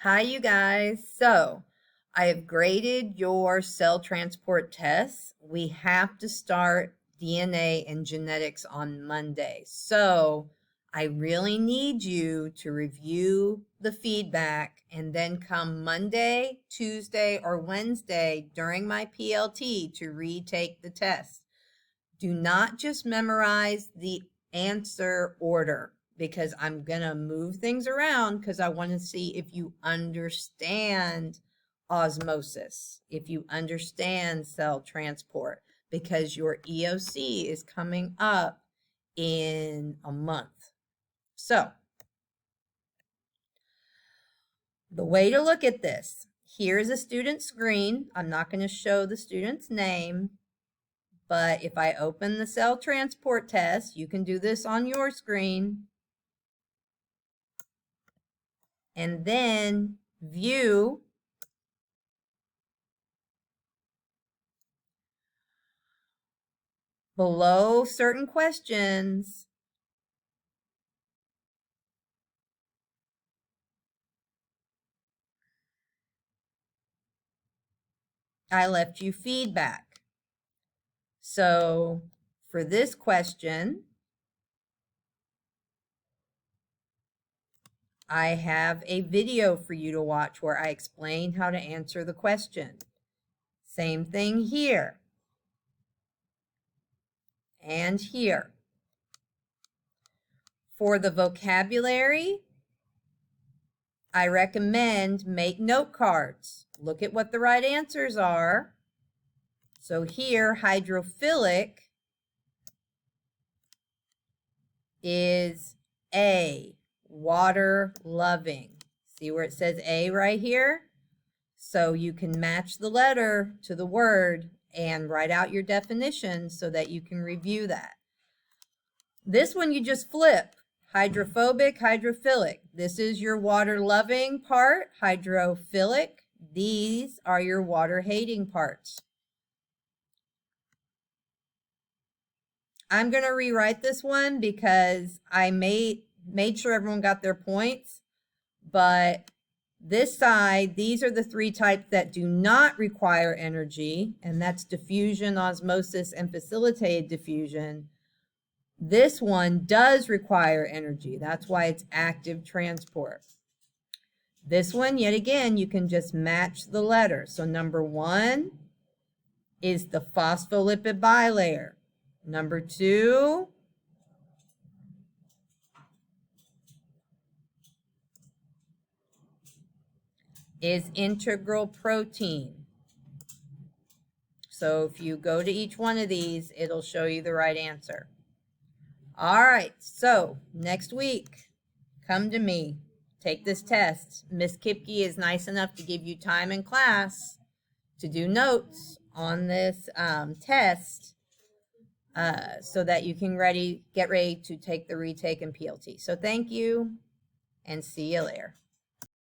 Hi, you guys. So I have graded your cell transport tests. We have to start DNA and genetics on Monday. So I really need you to review the feedback and then come Monday, Tuesday, or Wednesday during my PLT to retake the test. Do not just memorize the answer order because I'm going to move things around because I want to see if you understand osmosis, if you understand cell transport, because your EOC is coming up in a month. So, the way to look at this, here's a student screen. I'm not going to show the student's name. But if I open the cell transport test, you can do this on your screen. And then view. Below certain questions, I left you feedback. So for this question, I have a video for you to watch where I explain how to answer the question. Same thing here and here. For the vocabulary, I recommend make note cards. Look at what the right answers are. So here, hydrophilic is A, water loving. See where it says A right here? So you can match the letter to the word and write out your definition so that you can review that. This one you just flip. Hydrophobic, hydrophilic. This is your water loving part, hydrophilic. These are your water hating parts. I'm going to rewrite this one because I made sure everyone got their points. But this side, these are the three types that do not require energy, and that's diffusion, osmosis, and facilitated diffusion. This one does require energy. That's why it's active transport. This one, yet again, you can just match the letter. So number 1 is the phospholipid bilayer. Number 2 is integral protein. So if you go to each one of these, it'll show you the right answer. All right, so next week, come to me, take this test. Miss Kipke is nice enough to give you time in class to do notes on this test so that you can get ready to take the retake and PLT. So thank you and see you later.